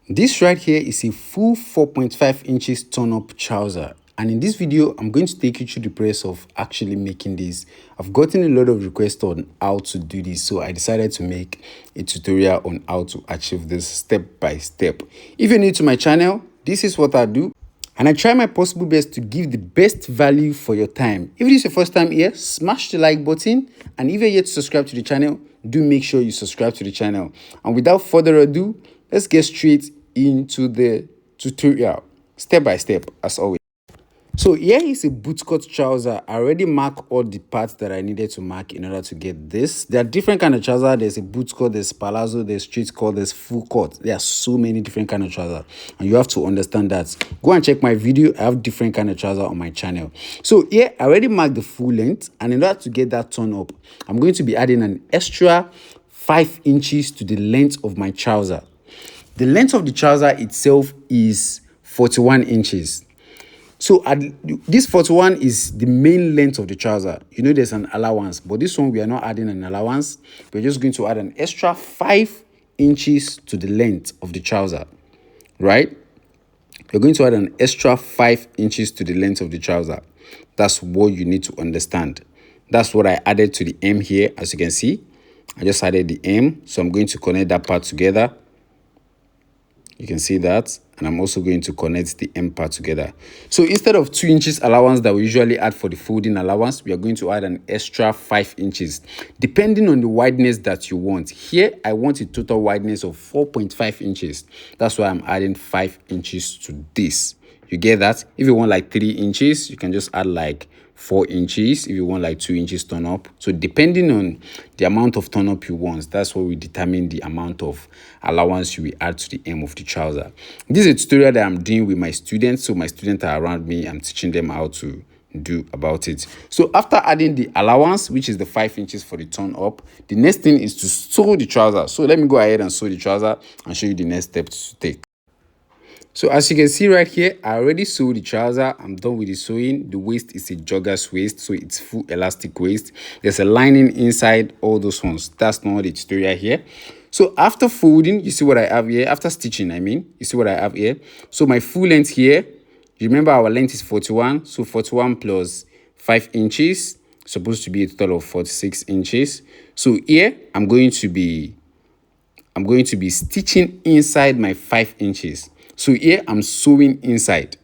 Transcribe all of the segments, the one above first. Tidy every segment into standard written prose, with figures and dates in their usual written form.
This right here is a full 4.5 inches turn-up trouser. And in this video, I'm going to take you through the process of actually making this. I've gotten a lot of requests on how to do this, so I decided to make a tutorial on how to achieve this step by step. If you're new to my channel, this is what I do. And I try my possible best to give the best value for your time. If it is your first time here, smash the like button. And if you're yet to subscribe to the channel, do make sure you subscribe to the channel. And without further ado, let's get straight into the tutorial, step by step, as always. So here is a bootcut trouser. I already marked all the parts that I needed to mark in order to get this. There are different kind of trouser. There's a bootcut, there's palazzo, there's street cut, there's full cut. There are so many different kind of trouser, and you have to understand that. Go and check my video. I have different kind of trouser on my channel. So here I already marked the full length, and in order to get that turn up, I'm going to be adding an extra 5 inches to the length of my trouser. The length of the trouser itself is 41 inches. So this 41 is the main length of the trouser. You know there's an allowance, but this one we are not adding an allowance. We're just going to add an extra 5 inches to the length of the trouser, right? You're going to add an extra 5 inches to the length of the trouser. That's what you need to understand. That's what I added to the hem here. As you can see, I just added the hem. So I'm going to connect that part together. You can see that, and I'm also going to connect the end part together. So instead of 2 inches allowance that we usually add for the folding allowance, we are going to add an extra 5 inches, depending on the wideness that you want. Here, I want a total wideness of 4.5 inches. That's why I'm adding 5 inches to this. You get that? If you want like 3 inches, you can just add like 4 inches. If you want like 2 inches turn up, so depending on the amount of turn up you want, that's what we determine the amount of allowance you will add to the hem of the trouser. This is a tutorial that I'm doing with my students, so my students are around me. I'm teaching them how to do about it. So after adding the allowance, which is the 5 inches for the turn up, the next thing is to sew the trouser. So let me go ahead and sew the trouser and show you the next step to take. So as you can see right here, I already sewed the trouser. I'm done with the sewing. The waist is a jogger's waist, so it's full elastic waist. There's a lining inside, all those ones. That's not the tutorial here. So after folding, you see what I have here. After stitching, you see what I have here. So my full length here, you remember our length is 41. So 41 plus 5 inches, supposed to be a total of 46 inches. So here, I'm going to be stitching inside my 5 inches. So here I'm sewing inside.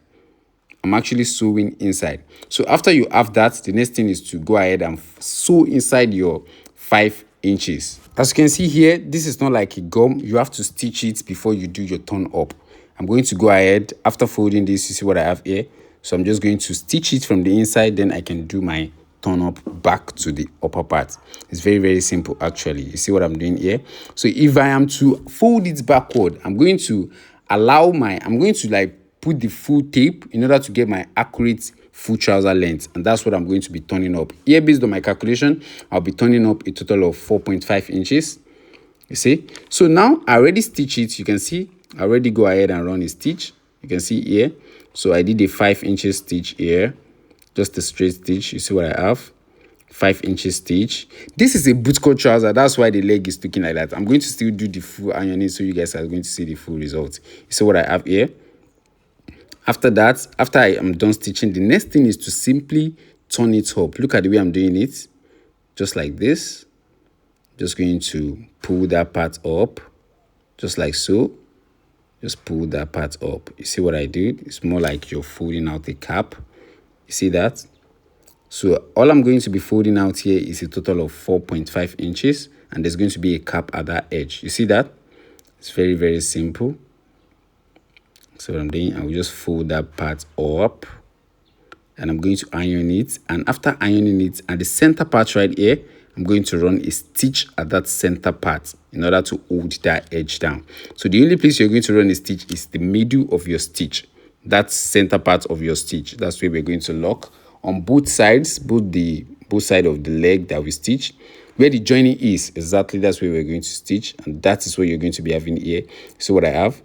I'm actually sewing inside. So after you have that, the next thing is to go ahead and sew inside your 5 inches. As you can see here, this is not like a gum. You have to stitch it before you do your turn up. I'm going to go ahead, after folding this, you see what I have here. So I'm just going to stitch it from the inside, then I can do my turn up back to the upper part. It's very, very simple actually. You see what I'm doing here? So if I am to fold it backward, I'm going to like put the full tape in order to get my accurate full trouser length, and that's what I'm going to be turning up here. Based on my calculation, I'll be turning up a total of 4.5 inches. You see, so now I already stitch it. You can see I already go ahead and run a stitch. You can see here, so I did a 5 inches stitch here, just a straight stitch. You see what I have, 5 inches stitch. This is a bootcut trouser, that's why the leg is looking like that. I'm going to still do the full ironing, so you guys are going to see the full result. You see what I have here. After that, after I am done stitching, the next thing is to simply turn it up. Look at the way I'm doing it, just like this. Just going to pull that part up, just like so. Just pull that part up. You see what I did? It's more like you're folding out a cap. You see that? So all I'm going to be folding out here is a total of 4.5 inches, and there's going to be a cap at that edge. You see that? It's very, very simple. So what I'm doing, I will just fold that part up, and I'm going to iron it. And after ironing it, at the center part right here, I'm going to run a stitch at that center part in order to hold that edge down. So the only place you're going to run a stitch is the middle of your stitch. That center part of your stitch. That's where we're going to lock on both sides, both side of the leg that we stitch. Where the joining is, exactly that's where we're going to stitch, and that is what you're going to be having here. So what I have,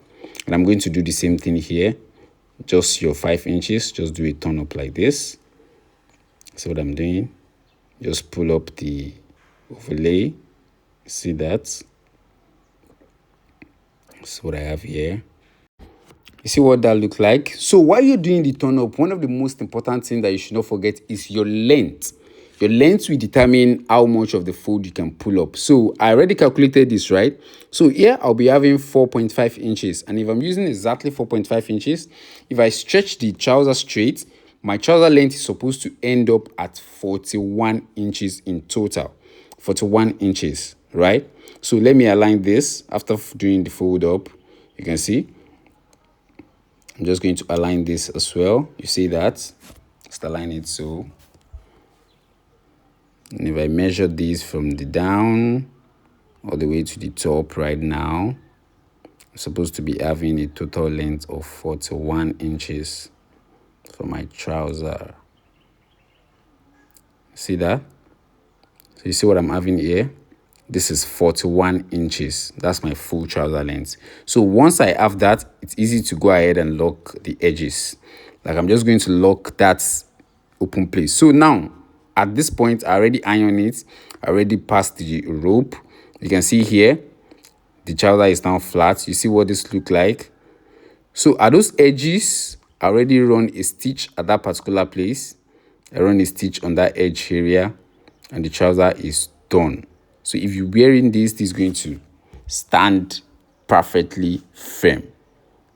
and I'm going to do the same thing here. Just your 5 inches, just do a turn up like this. So what I'm doing, just pull up the overlay. See that? That's what I have here. You see what that looks like? So while you're doing the turn up, one of the most important things that you should not forget is your length. Your length will determine how much of the fold you can pull up. So I already calculated this, right? So here I'll be having 4.5 inches. And if I'm using exactly 4.5 inches, if I stretch the trouser straight, my trouser length is supposed to end up at 41 inches in total. 41 inches, right? So let me align this after doing the fold up. You can see I'm just going to align this as well. You see that? Just align it so. And if I measure this from the down all the way to the top right now, I'm supposed to be having a total length of 41 inches for my trouser. See that? So you see what I'm having here? This is 41 inches. That's my full trouser length. So once I have that, it's easy to go ahead and lock the edges. Like I'm just going to lock that open place. So now, at this point, I already ironed it. I already passed the rope. You can see here, the trouser is now flat. You see what this look like? So at those edges, I already run a stitch at that particular place. I run a stitch on that edge area, and the trouser is done. So if you're wearing this, this is going to stand perfectly firm.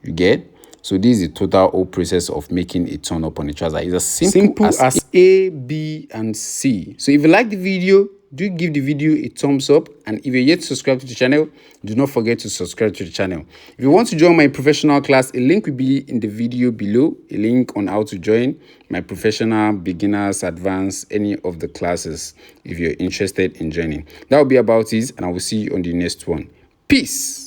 You get? So this is the total whole process of making a turn up on the trouser. It's as simple as A, B, and C. So if you like the video, do give the video a thumbs up. And if you're yet to subscribe to the channel, do not forget to subscribe to the channel. If you want to join my professional class, a link will be in the video below. A link on how to join my professional, beginners, advanced, any of the classes if you're interested in joining. That will be about it, and I will see you on the next one. Peace.